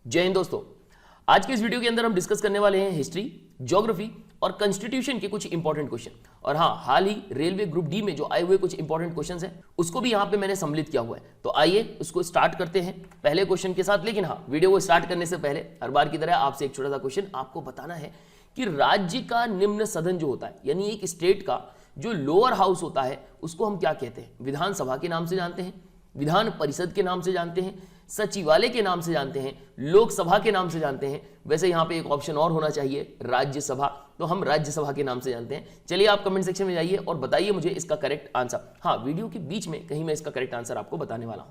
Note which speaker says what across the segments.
Speaker 1: जय हिंद दोस्तों। आज के इस वीडियो के अंदर हम डिस्कस करने वाले हैं हिस्ट्री, ज्योग्राफी और कॉन्स्टिट्यूशन के कुछ इंपॉर्टेंट क्वेश्चन। और हाँ, हाल ही रेलवे ग्रुप डी में जो आए हुए कुछ इंपॉर्टेंट क्वेश्चंस हैं उसको भी यहाँ पे मैंने सम्मिलित किया हुआ है। तो आइए उसको स्टार्ट करते हैं पहले क्वेश्चन के साथ। लेकिन हाँ, वीडियो को स्टार्ट करने से पहले हर बार की तरह आपसे एक छोटा सा क्वेश्चन आपको बताना है कि राज्य का निम्न सदन जो होता है, यानी एक स्टेट का जो लोअर हाउस होता है, उसको हम क्या कहते हैं? विधानसभा के नाम से जानते हैं, विधान परिषद के नाम से जानते हैं, सचिवालय के नाम से जानते हैं, लोकसभा के नाम से जानते हैं। वैसे यहां पे एक ऑप्शन और होना चाहिए, राज्यसभा, तो हम राज्यसभा के नाम से जानते हैं। चलिए आप कमेंट सेक्शन में जाइए और बताइए मुझे इसका करेक्ट आंसर। हाँ, वीडियो के बीच में कहीं मैं इसका करेक्ट आंसर आपको बताने वाला हूं।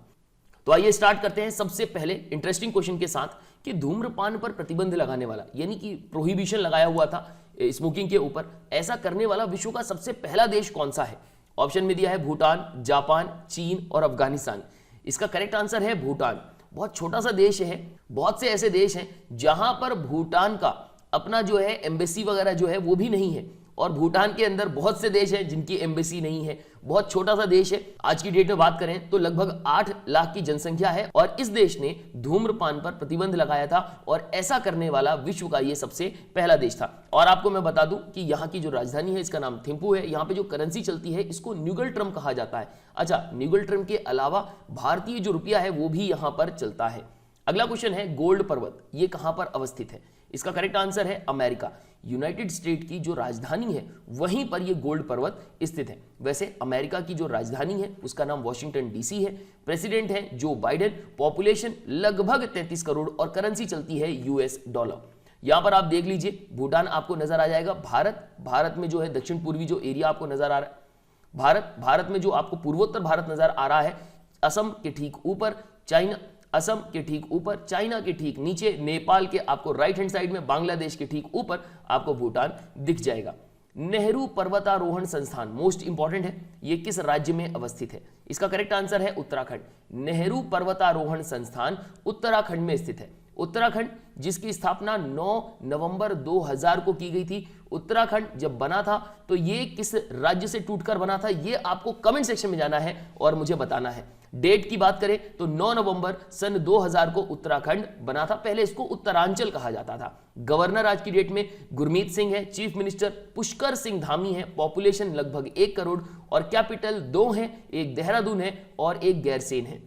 Speaker 1: तो आइए स्टार्ट करते हैं सबसे पहले इंटरेस्टिंग क्वेश्चन के साथ कि धूम्रपान पर प्रतिबंध लगाने वाला, यानी कि प्रोहिबिशन लगाया हुआ था स्मोकिंग के ऊपर, ऐसा करने वाला विश्व का सबसे पहला देश कौन सा है? ऑप्शन में दिया है भूटान, जापान, चीन और अफगानिस्तान। इसका करेक्ट आंसर है भूटान। बहुत छोटा सा देश है, बहुत से ऐसे देश हैं जहां पर भूटान का अपना जो है एम्बेसी वगैरह जो है वो भी नहीं है, और भूटान के अंदर बहुत से देश हैं जिनकी एम्बेसी नहीं है। बहुत छोटा सा देश है। आज की डेट में बात करें तो लगभग 8 लाख की जनसंख्या है, और इस देश ने धूम्रपान पर प्रतिबंध लगाया था, और ऐसा करने वाला विश्व का यह सबसे पहला देश था। और आपको मैं बता दूं कि यहाँ की जो राजधानी है इसका नाम थिम्पू है। यहाँ पे जो करेंसी चलती है इसको न्यूगल ट्रम कहा जाता है। अच्छा, न्यूगल ट्रम के अलावा भारतीय जो रुपया है वो भी यहाँ पर चलता है। अगला क्वेश्चन है गोल्ड पर्वत, ये कहां पर अवस्थित है? इसका करेक्ट आंसर है अमेरिका। यूनाइटेड स्टेट की जो राजधानी है वहीं पर यह गोल्ड पर्वत स्थित है। वैसे अमेरिका की जो राजधानी है उसका नाम वॉशिंगटन डीसी है। प्रेसिडेंट है जो बाइडेन। पॉपुलेशन लगभग 33 करोड़ और करेंसी चलती है यूएस डॉलर। यहां पर आप देख लीजिए, भूटान आपको नजर आ जाएगा। भारत में जो है दक्षिण पूर्वी जो एरिया आपको नजर आ रहा है, भारत में जो आपको पूर्वोत्तर भारत नजर आ रहा है, असम के ठीक ऊपर चाइना, असम के ठीक ऊपर, चाइना के ठीक नीचे, नेपाल के आपको राइट हैंड साइड में, बांग्लादेश के ठीक ऊपर आपको भूटान दिख जाएगा। नेहरू पर्वतारोहण संस्थान मोस्ट इंपॉर्टेंट है, ये किस राज्य में अवस्थित है? इसका करेक्ट आंसर है उत्तराखंड। नेहरू पर्वतारोहण संस्थान उत्तराखंड में स्थित है। उत्तराखंड जिसकी स्थापना 9 नवंबर 2000 को की गई थी। उत्तराखंड जब बना था तो ये किस राज्य से टूटकर बना था, ये आपको कमेंट सेक्शन में जाना है और मुझे बताना है। डेट की बात करें तो 9 नवंबर सन 2000 को उत्तराखंड बना था। पहले इसको उत्तरांचल कहा जाता था। गवर्नर आज की डेट में गुरमीत सिंह है। चीफ मिनिस्टर पुष्कर सिंह धामी है। पॉपुलेशन लगभग 1 करोड़ और कैपिटल 2 है, एक देहरादून है और एक गैरसेन है।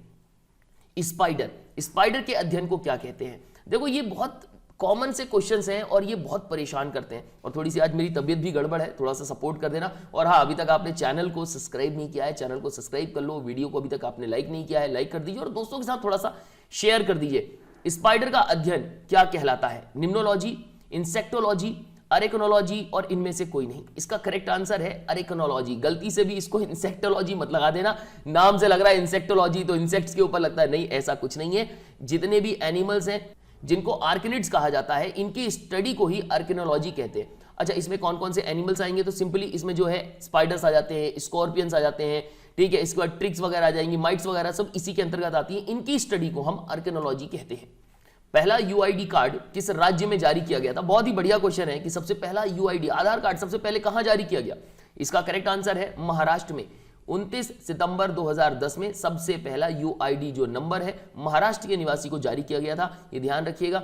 Speaker 1: स्पाइडर के अध्ययन को क्या कहते हैं? देखो, ये बहुत कॉमन से क्वेश्चंस हैं और ये बहुत परेशान करते हैं, और थोड़ी सी आज मेरी तबीयत भी गड़बड़ है, थोड़ा सा सपोर्ट कर देना। और हाँ, अभी तक आपने चैनल को सब्सक्राइब नहीं किया है, चैनल को सब्सक्राइब कर लो। वीडियो को अभी तक आपने लाइक नहीं किया है, लाइक कर दीजिए और दोस्तों के साथ थोड़ा सा शेयर कर दीजिए। स्पाइडर का अध्ययन क्या कहलाता है? निम्नोलॉजी, इंसेक्टोलॉजी, अरेकनोलॉजी और इनमें से कोई नहीं। इसका करेक्ट आंसर है अरेकनोलॉजी। गलती से भी इसको इंसेक्टोलॉजी मत लगा देना, नाम से लग रहा है इंसेक्टोलॉजी तो इंसेक्ट्स के ऊपर लगता है, नहीं, ऐसा कुछ नहीं है। जितने भी एनिमल्स हैं जिनको आर्किनिड्स कहा जाता है, इनकी स्टडी को ही आर्किनोलॉजी कहते हैं। अच्छा, इसमें कौन कौन से एनिमल्स आएंगे? तो सिंपली इसमें जो है स्पाइडर्स आ जाते हैं, स्कॉर्पियंस आ जाते हैं, ठीक है, इसके बाद ट्रिक्स वगैरह आ जाएंगी, माइट्स वगैरह सब इसी के अंतर्गत आती है। इनकी स्टडी को हम आर्किनोलॉजी कहते हैं। पहला यूआईडी कार्ड किस राज्य में जारी किया गया था? बहुत ही बढ़िया क्वेश्चन है कि सबसे पहला यूआईडी आधार कार्ड सबसे पहले कहां जारी किया गया? इसका करेक्ट आंसर है महाराष्ट्र में। 29 सितंबर 2010 में सबसे पहला यूआईडी जो नंबर है महाराष्ट्र के निवासी को जारी किया गया था, ये ध्यान रखिएगा।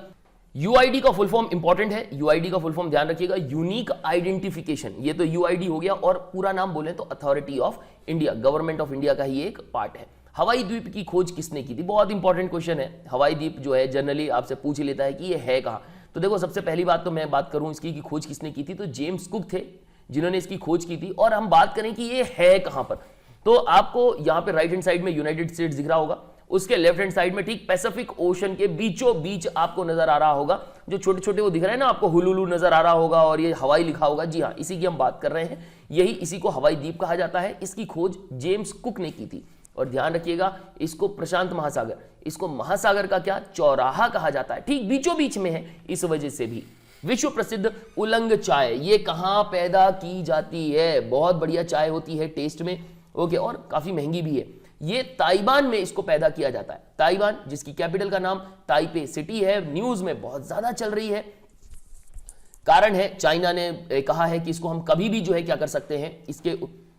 Speaker 1: यूआईडी का फुल फॉर्म इंपॉर्टेंट है, यूआईडी का फुल फॉर्म ध्यान रखिएगा, यूनिक आइडेंटिफिकेशन। ये तो यूआईडी हो गया, और पूरा नाम बोले तो authority of India, government of India का ही एक पार्ट है। हवाई द्वीप की खोज किसने की थी? बहुत इंपॉर्टेंट क्वेश्चन है। हवाई द्वीप जो है जनरली आपसे पूछ लेता है कि ये है कहां। तो देखो, सबसे पहली बात तो मैं बात करूं इसकी कि खोज किसने की थी, तो जेम्स कुक थे जिन्होंने इसकी खोज की थी। और हम बात करें कि ये है कहां पर, तो आपको यहां पे राइट हैंड साइड में यूनाइटेड स्टेट्स दिख रहा होगा, उसके लेफ्ट हैंड साइड में ठीक पैसिफिक ओशन के बीचों बीच आपको नजर आ रहा होगा, जो छोटे छोटे वो दिख रहे हैं ना आपको, हुलुलु नजर आ रहा होगा और ये हवाई लिखा होगा। जी हाँ, इसी की हम बात कर रहे हैं, यही इसी को हवाई द्वीप कहा जाता है। इसकी खोज जेम्स कुक ने की थी। और ध्यान रखिएगा, इसको प्रशांत महासागर, इसको महासागर का क्या चौराहा कहा जाता है, ठीक बीचों बीच में है, इस वजह से भी। विश्व प्रसिद्ध उलंग चाय ये कहां पैदा की जाती है? बहुत बढ़िया चाय होती है टेस्ट में, ओके, और काफी महंगी भी है। ये ताइवान में इसको पैदा किया जाता है। ताइवान जिसकी कैपिटल का नाम ताइपे सिटी है, न्यूज में बहुत ज्यादा चल रही है। कारण है चाइना ने कहा है कि इसको हम कभी भी जो है क्या कर सकते हैं,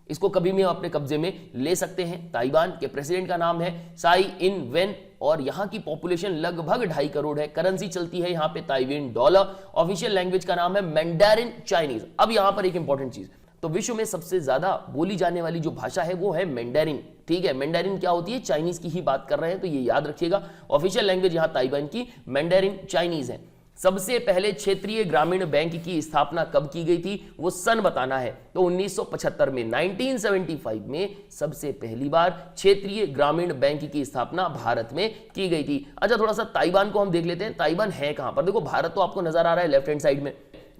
Speaker 1: इसको कभी भी अपने कब्जे में ले सकते हैं। ताइवान के प्रेसिडेंट का नाम है साई इन वेन और यहाँ की पॉपुलेशन लगभग 2.5 करोड़ है। करेंसी चलती है यहाँ पे ताइवान डॉलर। ऑफिशियल लैंग्वेज का नाम है मैंडारिन चाइनीज। अब यहाँ पर एक इंपॉर्टेंट चीज, तो विश्व में सबसे ज्यादा बोली जाने वाली जो भाषा है वो है मैंडारिन। ठीक है, मैंडारिन क्या होती है, चाइनीज की ही बात कर रहे हैं, तो ये याद रखिएगा। ऑफिशियल लैंग्वेज यहाँ ताइवान की मैंडारिन चाइनीज है। सबसे पहले क्षेत्रीय ग्रामीण बैंक की स्थापना कब की गई थी, वो सन बताना है। तो 1975 में, 1975 में सबसे पहली बार क्षेत्रीय ग्रामीण बैंक की स्थापना भारत में की गई थी। अच्छा, थोड़ा सा ताइवान को हम देख लेते हैं, ताइवान है कहां पर। देखो भारत तो आपको नजर आ रहा है लेफ्ट हैंड साइड में।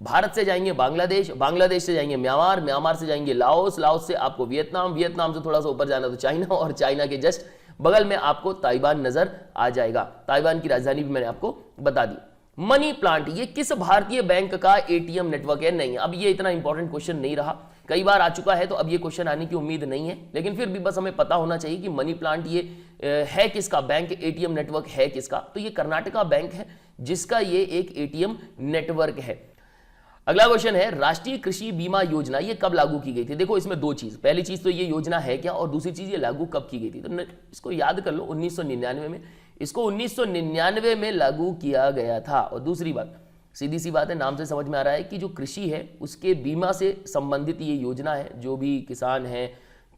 Speaker 1: भारत से जाएंगे बांग्लादेश, बांग्लादेश से जाएंगे म्यांमार, म्यांमार से जाएंगे लाओस, लाओस से आपको वियतनाम, वियतनाम से थोड़ा सा ऊपर जाना तो चाइना, और चाइना के जस्ट बगल में आपको ताइवान नजर आ जाएगा। ताइवान की राजधानी भी मैंने आपको बता दी। मनी प्लांट ये किस भारतीय बैंक का एटीएम नेटवर्क है? नहीं, अब ये इतना इंपॉर्टेंट क्वेश्चन नहीं रहा, कई बार आ चुका है, तो अब ये क्वेश्चन आने की उम्मीद नहीं है, लेकिन फिर भी बस हमें पता होना चाहिए कि मनी प्लांट ये है किसका बैंक, एटीएम नेटवर्क है किसका। तो ये कर्नाटका बैंक है जिसका ये एक एटीएम नेटवर्क है। अगला क्वेश्चन है, राष्ट्रीय कृषि बीमा योजना ये कब लागू की गई थी? देखो इसमें दो चीज, पहली चीज तो ये योजना है क्या, और दूसरी चीज ये लागू कब की गई थी। तो इसको याद कर लो, 1999 में, इसको 1999 में लागू किया गया था। और दूसरी बात, सीधी सी बात है, नाम से समझ में आ रहा है कि जो कृषि है उसके बीमा से संबंधित ये योजना है। जो भी किसान है,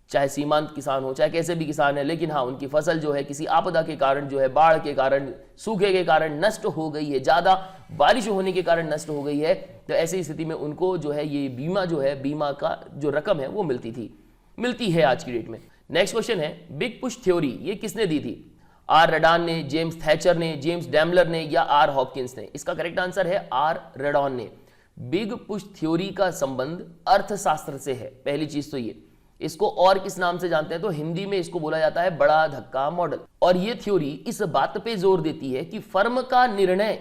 Speaker 1: चाहे सीमांत किसान हो, चाहे कैसे भी किसान है, लेकिन हाँ उनकी फसल जो है किसी आपदा के कारण, जो है बाढ़ के कारण, सूखे के कारण नष्ट हो गई है, ज्यादा बारिश होने के कारण नष्ट हो गई है, तो ऐसी स्थिति में उनको जो है ये बीमा जो है, बीमा का जो रकम है वो मिलती है आज की डेट में। नेक्स्ट क्वेश्चन है, बिग पुश थ्योरी ये किसने दी थी? आर रडान ने, जेम्स थैचर ने, जेम्स डैमलर ने, या आर हॉपकिंस ने? इसका करेक्ट आंसर है आर रडान ने। बिग पुश थ्योरी का संबंध अर्थशास्त्र से है, पहली चीज तो ये। इसको और किस नाम से जानते हैं, तो हिंदी में इसको बोला जाता है बड़ा धक्का मॉडल। और ये थ्योरी इस बात पे जोर देती है कि फर्म का निर्णय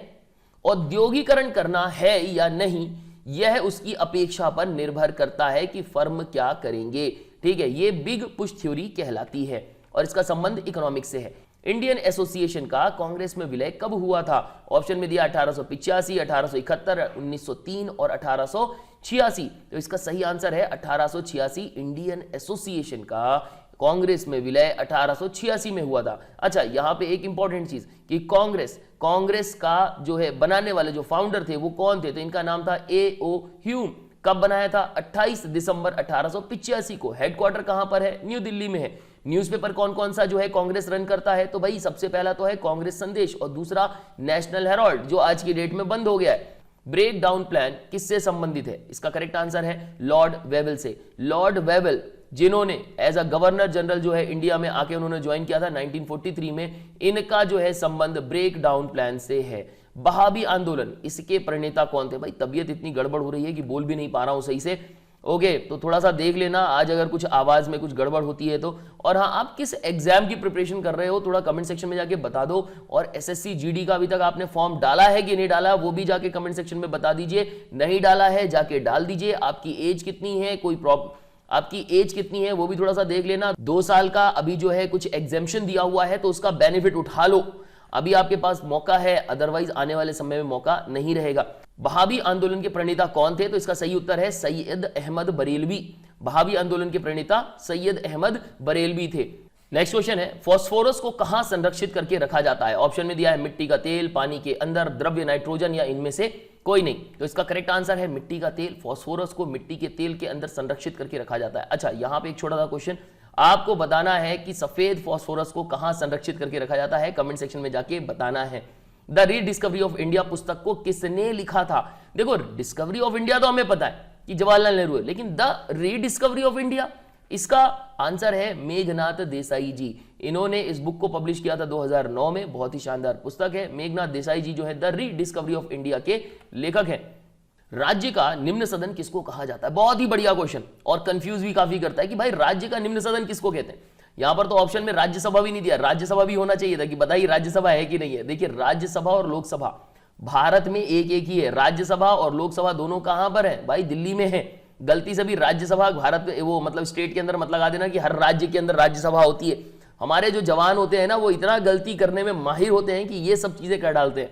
Speaker 1: औद्योगिकरण करना है या नहीं, यह उसकी अपेक्षा पर निर्भर करता है कि फर्म क्या करेंगे। ठीक है, ये बिग पुश थ्योरी कहलाती है और इसका संबंध इकोनॉमिक्स से है। इंडियन एसोसिएशन का कांग्रेस में विलय कब हुआ था? ऑप्शन में दिया 1885, 1871, 1903 और 1886। तो इसका सही आंसर है 1886। इंडियन एसोसिएशन का कांग्रेस में विलय 1886 में हुआ था। अच्छा, यहां पे एक इंपॉर्टेंट चीज कि कांग्रेस का जो है बनाने वाले जो फाउंडर थे वो कौन थे? तो इनका नाम था A.O. ह्यूम। कब बनाया था? 28 दिसंबर 1885 को। हेडक्वार्टर कहां पर है? न्यू दिल्ली में है। न्यूज़पेपर कौन कौन सा जो है कांग्रेस रन करता है? तो भाई सबसे पहला तो है कांग्रेस संदेश और दूसरा नेशनल हेराल्ड, जो आज की डेट में बंद हो गया है। ब्रेक डाउन प्लान किससे संबंधित है? इसका करेक्ट आंसर है लॉर्ड वेवल से। लॉर्ड वेवल जिन्होंने एज अ गवर्नर जनरल जो है इंडिया में आके उन्होंने ज्वाइन किया था 1943 में, इनका जो है संबंध ब्रेक डाउन प्लान से है। बहाबी आंदोलन, इसके प्रणेता कौन थे? भाई तबीयत इतनी गड़बड़ हो रही है कि बोल भी नहीं पा रहा हूं सही से। ओके, तो थोड़ा सा देख लेना आज अगर कुछ आवाज में कुछ गड़बड़ होती है तो। और हाँ, आप किस एग्जाम की प्रिपरेशन कर रहे हो थोड़ा कमेंट सेक्शन में जाके बता दो। और एसएससी जीडी का अभी तक आपने फॉर्म डाला है कि नहीं डाला, वो भी जाके कमेंट सेक्शन में बता दीजिए। नहीं डाला है जाके डाल दीजिए। आपकी एज कितनी है, कोई प्रॉब्लम, आपकी एज कितनी है वो भी थोड़ा सा देख लेना। 2 साल का अभी जो है कुछ एग्जेम्पशन दिया हुआ है तो उसका बेनिफिट उठा लो, अभी आपके पास मौका है, अदरवाइज आने वाले समय में मौका नहीं रहेगा। बहाबी आंदोलन के प्रणेता कौन थे? तो इसका सही उत्तर है सैयद अहमद बरेलवी। बहाबी आंदोलन के प्रणेता सैयद अहमद बरेलवी थे। नेक्स्ट क्वेश्चन है, फास्फोरस को कहां संरक्षित करके रखा जाता है? ऑप्शन में दिया है मिट्टी का तेल, पानी के अंदर, द्रव्य नाइट्रोजन, या इनमें से कोई नहीं। तो इसका करेक्ट आंसर है मिट्टी का तेल। फास्फोरस को मिट्टी के तेल के अंदर संरक्षित करके रखा जाता है। अच्छा, यहां पे एक छोटा सा क्वेश्चन, आपको बताना है कि सफेद फास्फोरस को कहां संरक्षित करके रखा जाता है, कमेंट सेक्शन में जाके बताना है। द रीडिस्कवरी ऑफ इंडिया पुस्तक को किसने लिखा था? देखो, डिस्कवरी ऑफ इंडिया तो हमें पता है कि जवाहरलाल नेहरू है, लेकिन द रीडिस्कवरी ऑफ इंडिया, इसका आंसर है मेघनाथ देसाई जी। इन्होंने इस बुक को पब्लिश किया था 2009 में, बहुत ही शानदार पुस्तक है। मेघनाथ देसाई जी जो है द रीडिस्कवरी ऑफ इंडिया के लेखक हैं। राज्य का निम्न सदन किसको कहा जाता है? बहुत ही बढ़िया क्वेश्चन और कंफ्यूज भी काफी करता है कि भाई राज्य का निम्न सदन किसको कहते हैं। यहां पर तो ऑप्शन में राज्यसभा भी नहीं दिया, राज्यसभा भी होना चाहिए था कि बताइए राज्यसभा है कि नहीं है। देखिए, राज्यसभा और लोकसभा भारत में एक एक ही है। राज्यसभा और लोकसभा दोनों कहां पर है? भाई दिल्ली में है। गलती से भी राज्यसभा भारत वो मतलब स्टेट के अंदर मत लगा देना कि हर राज्य के अंदर राज्यसभा होती है। हमारे जो जवान होते हैं ना वो इतना गलती करने में माहिर होते हैं कि ये सब चीजें कर डालते हैं।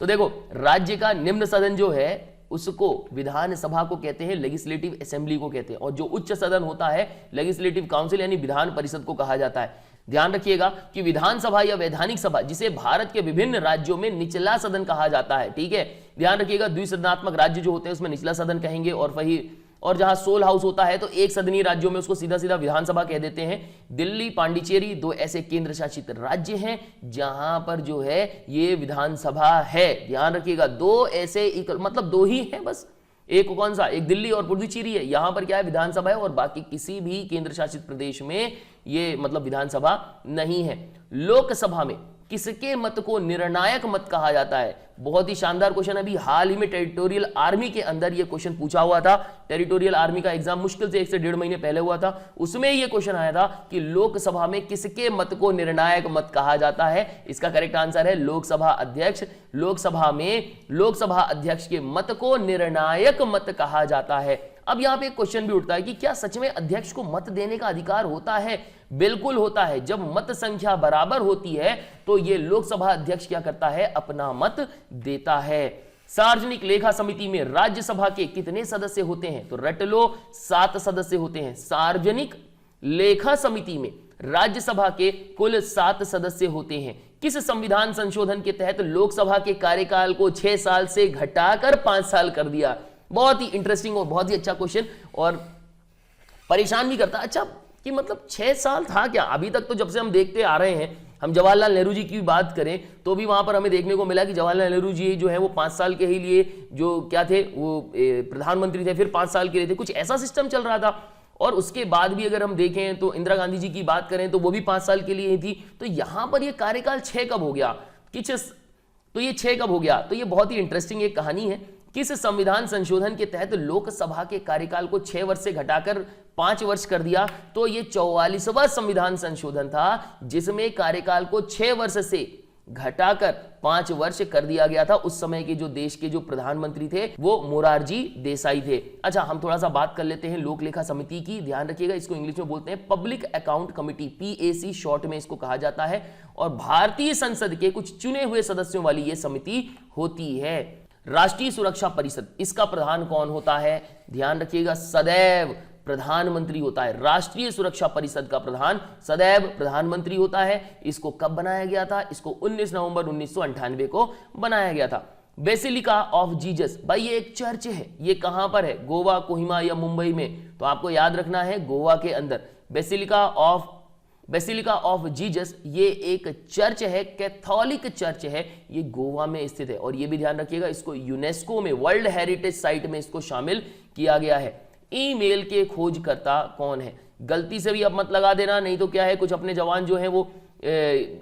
Speaker 1: तो देखो, राज्य का निम्न सदन जो है उसको विधानसभा को कहते हैं, लेजिस्लेटिव असेंबली को कहते हैं, और जो उच्च सदन होता है लेजिस्लेटिव काउंसिल यानी विधान परिषद को कहा जाता है। ध्यान रखिएगा कि विधानसभा या वैधानिक सभा, जिसे भारत के विभिन्न राज्यों में निचला सदन कहा जाता है, ठीक है, ध्यान रखिएगा द्विसदनात्मक राज्य जो होते हैं उसमें निचला सदन कहेंगे, और जहां सोल हाउस होता है तो एक सदनीय राज्यों में उसको सीधा सीधा विधानसभा कह देते हैं। दिल्ली, पांडिचेरी 2 ऐसे केंद्र शासित राज्य हैं जहां पर जो है ये विधानसभा है। ध्यान रखिएगा 2 ऐसे मतलब 2 ही है बस, एक कौन सा, एक दिल्ली और पुडुचेरी है, यहां पर क्या है विधानसभा है, और बाकी किसी भी केंद्र शासित प्रदेश में ये मतलब विधानसभा नहीं है। लोकसभा में किसके मत को निर्णायक मत कहा जाता है? बहुत ही शानदार क्वेश्चन, अभी हाल ही में टेरिटोरियल आर्मी के अंदर यह क्वेश्चन पूछा हुआ था। टेरिटोरियल आर्मी का एग्जाम मुश्किल से 1 से 1.5 महीने पहले हुआ था, उसमें यह क्वेश्चन आया था कि लोकसभा में किसके मत को निर्णायक मत कहा जाता है। इसका करेक्ट आंसर है लोकसभा अध्यक्ष। लोकसभा में लोकसभा अध्यक्ष के मत को निर्णायक मत कहा जाता है। अब यहां पे एक क्वेश्चन भी उठता है कि क्या सच में अध्यक्ष को मत देने का अधिकार होता है? बिल्कुल होता है। जब मत संख्या बराबर होती है तो ये लोकसभा अध्यक्ष क्या करता है? अपना मत देता है। सार्वजनिक लेखा समिति में राज्यसभा के कितने सदस्य होते हैं? तो रट लो, 7 सदस्य होते हैं। सार्वजनिक लेखा समिति में राज्यसभा के कुल 7 सदस्य होते हैं। किस संविधान संशोधन के तहत लोकसभा के कार्यकाल को 6 साल से घटाकर 5 साल कर दिया? बहुत ही इंटरेस्टिंग और बहुत ही अच्छा क्वेश्चन, और परेशान भी करता। अच्छा कि मतलब 6 साल था क्या? अभी तक तो जब से हम देखते आ रहे हैं, हम जवाहरलाल नेहरू जी की बात करें तो भी वहां पर हमें देखने को मिला कि जवाहरलाल नेहरू जी जो है वो 5 साल के ही लिए जो क्या थे वो प्रधानमंत्री थे, फिर 5 साल के लिए थे, कुछ ऐसा सिस्टम चल रहा था। और उसके बाद भी अगर हम देखें तो इंदिरा गांधी जी की बात करें तो वो भी 5 साल के लिए ही थी। तो यहां पर ये कार्यकाल 6 कब हो गया? तो ये 6 कब हो गया? तो ये बहुत ही इंटरेस्टिंग एक कहानी है। किस संविधान संशोधन के तहत लोकसभा के कार्यकाल को 6 वर्ष से घटाकर 5 वर्ष कर दिया? तो ये 44वां संविधान संशोधन था जिसमें कार्यकाल को 6 वर्ष से घटाकर 5 वर्ष कर दिया गया था। उस समय के जो देश के जो प्रधानमंत्री थे वो मोरारजी देसाई थे। अच्छा, हम थोड़ा सा बात कर लेते हैं लोक लेखा समिति की। ध्यान रखिएगा, इसको इंग्लिश में बोलते हैं public account committee, PAC short में इसको कहा जाता है। और भारतीय संसद के कुछ चुने हुए सदस्यों वाली यह समिति होती है। राष्ट्रीय सुरक्षा परिषद, इसका प्रधान कौन होता है? ध्यान रखिएगा, सदैव प्रधानमंत्री होता है। राष्ट्रीय सुरक्षा परिषद का प्रधान सदैव प्रधानमंत्री होता है। इसको कब बनाया गया था? इसको 19 नवंबर 1998 को बनाया गया था। बेसिलिका ऑफ जीसस, भाई ये एक चर्च है, ये कहां पर है? गोवा, कोहिमा या मुंबई में? तो आपको याद रखना है गोवा के अंदर। बेसिलिका ऑफ जीसस ये एक चर्च है, कैथोलिक चर्च है, ये गोवा में स्थित है। और ये भी ध्यान रखिएगा, इसको यूनेस्को में वर्ल्ड हेरिटेज साइट में इसको शामिल किया गया है। ईमेल के खोजकर्ता कौन है? गलती से भी अब मत लगा देना, नहीं तो क्या है कुछ अपने जवान जो है वो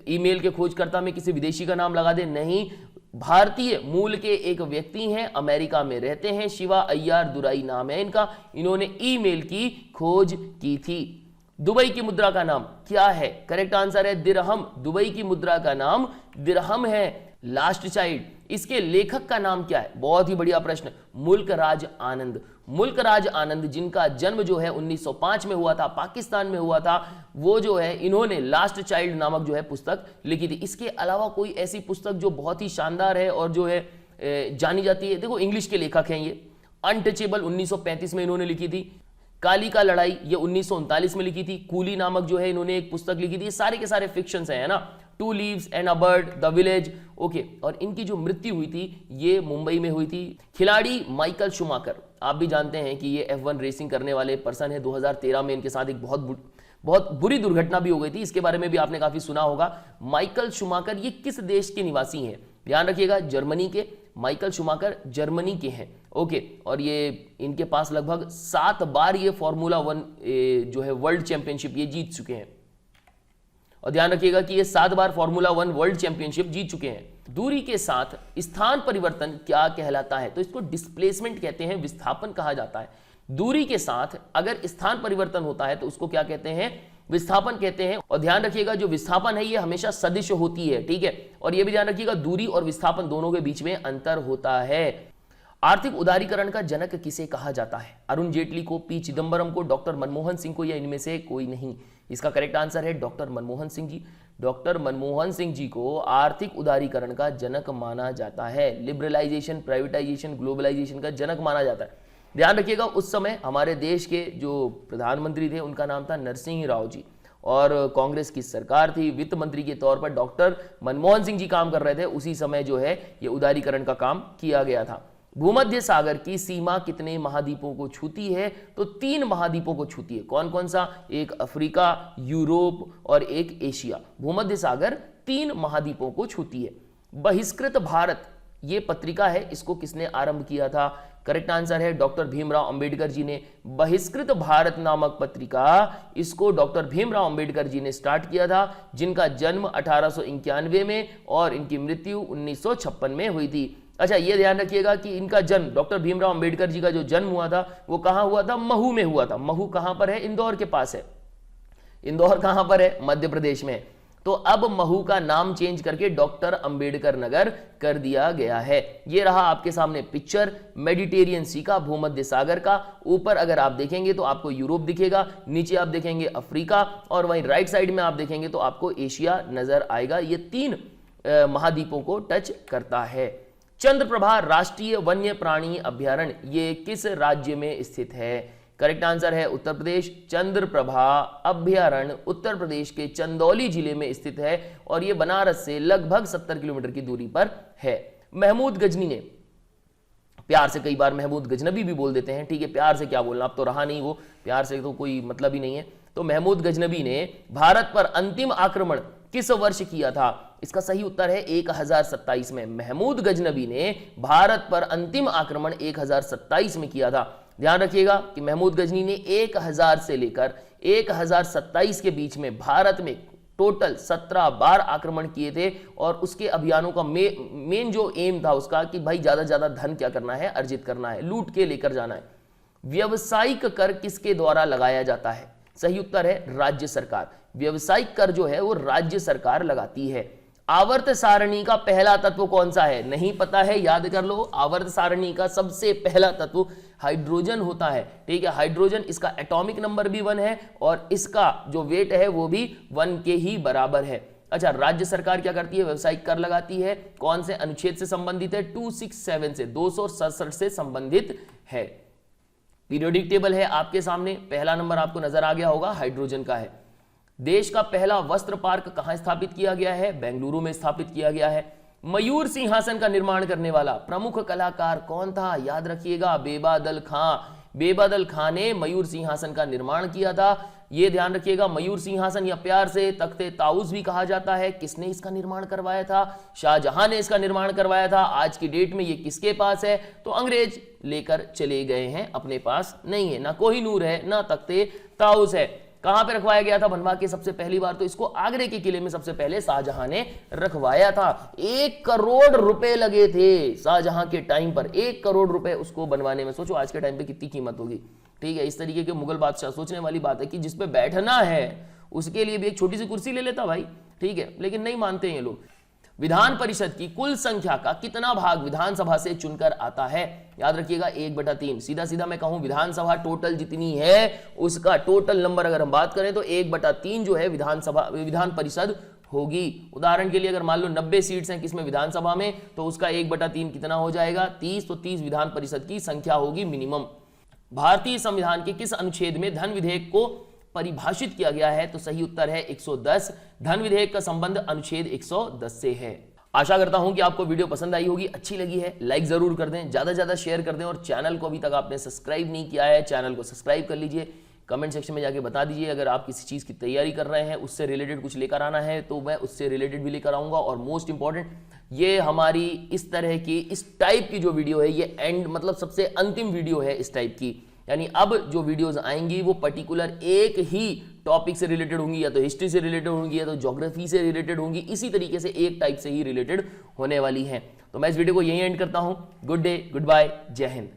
Speaker 1: ईमेल के खोजकर्ता में किसी विदेशी का नाम लगा दे। नहीं, भारतीय मूल के एक व्यक्ति हैं, अमेरिका में रहते हैं, शिवा अय्यर दुराई नाम है इनका। इन्होंने ईमेल की खोज की थी। दुबई की मुद्रा का नाम क्या है? करेक्ट आंसर है दिरहम। दुबई की मुद्रा का नाम दिरहम है। लास्ट चाइल्ड, इसके लेखक का नाम क्या है? बहुत ही बढ़िया प्रश्न, मुल्क राज आनंद। मुल्क राज आनंद जिनका जन्म जो है 1905 में हुआ था, पाकिस्तान में हुआ था, वो जो है इन्होंने लास्ट चाइल्ड नामक जो है पुस्तक लिखी थी। इसके अलावा कोई ऐसी पुस्तक जो बहुत ही शानदार है और जो है जानी जाती है, देखो इंग्लिश के लेखक हैं ये। अनटचेबल 1935 में इन्होंने लिखी थी। काली का लड़ाई ये 1939 में लिखी थी। कूली नामक जो है इन्होंने एक पुस्तक लिखी थी। सारे के सारे फिक्शंस हैं, है ना। Two leaves and a bird, the village, okay. और इनकी जो मृत्यु हुई थी ये मुंबई में हुई थी। खिलाड़ी माइकल शूमाकर, आप भी जानते हैं कि ये F1 रेसिंग करने वाले पर्सन है। 2013 में इनके साथ एक बहुत बुरी दुर्घटना भी हो गई थी, इसके बारे में भी आपने काफी सुना होगा। माइकल शूमाकर ये किस देश के निवासी हैं? ध्यान रखिएगा, जर्मनी के। माइकल शूमाकर जर्मनी के हैं, ओके। और ये इनके पास लगभग 7 बार ये फॉर्मूला 1 जो है वर्ल्ड चैंपियनशिप ये जीत चुके हैं। और ध्यान रखिएगा कि ये 7 बार फॉर्मूला 1 वर्ल्ड चैंपियनशिप जीत चुके हैं। दूरी के साथ स्थान परिवर्तन क्या कहलाता है? तो इसको डिस्प्लेसमेंट कहते हैं, विस्थापन कहा जाता है। दूरी के साथ अगर स्थान परिवर्तन होता है तो उसको क्या कहते हैं? विस्थापन कहते हैं। और ध्यान रखिएगा जो विस्थापन है ये हमेशा सदिश होती है, ठीक है। और ये भी ध्यान रखिएगा दूरी और विस्थापन दोनों के बीच में अंतर होता है। आर्थिक उदारीकरण का जनक किसे कहा जाता है? अरुण जेटली को, पी चिदंबरम को, डॉक्टर मनमोहन सिंह को, या इनमें से कोई नहीं? इसका करेक्ट आंसर है डॉक्टर मनमोहन सिंह जी। डॉक्टर मनमोहन सिंह जी को आर्थिक उदारीकरण का जनक माना जाता है। लिबरलाइजेशन, प्राइवेटाइजेशन, ग्लोबलाइजेशन का जनक माना जाता है। ध्यान रखिएगा उस समय हमारे देश के जो प्रधानमंत्री थे उनका नाम था नरसिंह राव जी। और कांग्रेस की सरकार थी, वित्त मंत्री के तौर पर डॉक्टर मनमोहन सिंह जी काम कर रहे थे, उसी समय जो है ये उदारीकरण का काम किया गया था। भूमध्य सागर की सीमा कितने महाद्वीपों को छूती है? तो 3 महाद्वीपों को छूती है। कौन कौन सा? एक अफ्रीका, यूरोप और एक एशिया। भूमध्य सागर 3 महाद्वीपों को छूती है। बहिष्कृत भारत ये पत्रिका है, इसको किसने आरंभ किया था? करेक्ट आंसर है डॉक्टर भीमराव अंबेडकर जी ने। बहिष्कृत भारत नामक पत्रिका, इसको डॉक्टर भीमराव अंबेडकर जी ने स्टार्ट किया था, जिनका जन्म 1891 में और इनकी मृत्यु 1956 में हुई थी। अच्छा, ये ध्यान रखिएगा कि इनका जन्म, डॉक्टर भीमराव अंबेडकर जी का जो जन्म हुआ था वो कहां हुआ था? महू में हुआ था। महू कहां पर है? इंदौर के पास है। इंदौर कहां पर है? मध्य प्रदेश में। तो अब महू का नाम चेंज करके डॉक्टर अंबेडकर नगर कर दिया गया है। ये रहा आपके सामने पिक्चर मेडिटेरियन सी का, भूमध्य सागर का। ऊपर अगर आप देखेंगे तो आपको यूरोप दिखेगा, नीचे आप देखेंगे अफ्रीका, और वहीं राइट साइड में आप देखेंगे तो आपको एशिया नजर आएगा। ये 3 महाद्वीपों को टच करता है। चंद्रप्रभा राष्ट्रीय वन्य प्राणी अभ्यारण्य ये किस राज्य में स्थित है? करेक्ट आंसर है उत्तर प्रदेश। चंद्रप्रभा अभ्यारण्य उत्तर प्रदेश के चंदौली जिले में स्थित है और यह बनारस से लगभग 70 किलोमीटर की दूरी पर है। महमूद गजनी ने, प्यार से कई बार महमूद गजनबी भी बोल देते हैं, ठीक है, प्यार से क्या बोलना, अब तो रहा नहीं वो, प्यार से तो कोई मतलब ही नहीं है। तो महमूद गजनबी ने भारत पर अंतिम आक्रमण किस वर्ष किया था? इसका सही उत्तर है 1027 में। महमूद गजनबी ने भारत पर अंतिम आक्रमण 1027 में किया था। ध्यान रखिएगा कि महमूद गजनी ने 1000 से लेकर 1027 के बीच में भारत में टोटल 17 बार आक्रमण किए थे, और उसके अभियानों का मेन जो एम था उसका कि भाई ज्यादा से ज्यादा धन क्या करना है? अर्जित करना है, लूट के लेकर जाना है। व्यवसायिक कर किसके द्वारा लगाया जाता है? सही उत्तर है राज्य सरकार। व्यवसायिक कर जो है वो राज्य सरकार लगाती है। आवर्त सारणी का पहला तत्व कौन सा है? नहीं पता है? याद कर लो। आवर्त सारणी का सबसे पहला तत्व हाइड्रोजन होता है, ठीक है। हाइड्रोजन, इसका एटॉमिक नंबर भी 1 है और इसका जो वेट है वो भी 1 के ही बराबर है। अच्छा, राज्य सरकार क्या करती है? व्यवसायिक कर लगाती है। कौन से अनुच्छेद से संबंधित है? 267 से, 267 से संबंधित है। पीरियोडिक टेबल है आपके सामने, पहला नंबर आपको नजर आ गया होगा, हाइड्रोजन का है। देश का पहला वस्त्र पार्क कहां स्थापित किया गया है? बेंगलुरु में स्थापित किया गया है। मयूर सिंहासन का निर्माण करने वाला प्रमुख कलाकार कौन था? याद रखिएगा, बेबादल खां। बेबादल खां ने मयूर सिंहासन का निर्माण किया था। यह ध्यान रखिएगा, मयूर सिंहासन या प्यार से तख्ते ताउस भी कहा जाता है। किसने इसका निर्माण करवाया था? शाहजहां ने इसका निर्माण करवाया था। आज की डेट में ये किसके पास है? तो अंग्रेज लेकर चले गए हैं, अपने पास नहीं है। ना कोहिनूर है, ना तख्ते ताउस है। कहां पे रखवाया गया था बनवा के सबसे पहली बार? तो इसको आगरे के किले में सबसे पहले शाहजहां ने रखवाया था। 1 करोड़ रुपए लगे थे शाहजहां के टाइम पर, 1 करोड़ रुपए उसको बनवाने में। सोचो आज के टाइम पे कितनी कीमत होगी, ठीक है। इस तरीके के मुगल बादशाह, सोचने वाली बात है कि जिसपे बैठना है उसके लिए भी एक छोटी सी कुर्सी ले लेता भाई, ठीक है, लेकिन नहीं मानते हैं ये लोग। विधान परिषद की कुल संख्या का कितना भाग विधानसभा से चुनकर आता है? याद रखिएगा 1/3। सीधा सीधा मैं कहूं, विधानसभा टोटल जितनी है उसका टोटल नंबर अगर हम बात करें तो 1/3 जो है विधान परिषद होगी। उदाहरण के लिए अगर मान लो 90 सीट्स हैं किसमें? विधानसभा में, तो उसका 1/3 कितना हो जाएगा? 30। तो 30 विधान परिषद की संख्या होगी मिनिमम। भारतीय संविधान के किस अनुच्छेद में धन विधेयक को परिभाषित किया गया है? तो सही उत्तर है 110। धन विधेयक का संबंध अनुच्छेद 110 से है। आशा करता हूं कि आपको वीडियो पसंद आई होगी, अच्छी लगी है लाइक जरूर कर दें, ज्यादा से ज्यादा शेयर कर दें, और चैनल को अभी तक आपने सब्सक्राइब नहीं किया है चैनल को सब्सक्राइब कर लीजिए। कमेंट सेक्शन में जाके बता दीजिए अगर आप किसी चीज की तैयारी कर रहे हैं, उससे रिलेटेड कुछ लेकर आना है तो मैं उससे रिलेटेड भी लेकर आऊंगा। और मोस्ट इंपॉर्टेंट, ये हमारी इस तरह की इस टाइप की जो वीडियो है ये एंड मतलब सबसे अंतिम वीडियो है इस टाइप की। यानी अब जो वीडियोस आएंगी वो पर्टिकुलर एक ही टॉपिक से रिलेटेड होंगी, या तो हिस्ट्री से रिलेटेड होंगी या तो ज्योग्राफी से रिलेटेड होंगी, इसी तरीके से एक टाइप से ही रिलेटेड होने वाली हैं। तो मैं इस वीडियो को यहीं एंड करता हूं। गुड डे, गुड बाय, जय हिंद।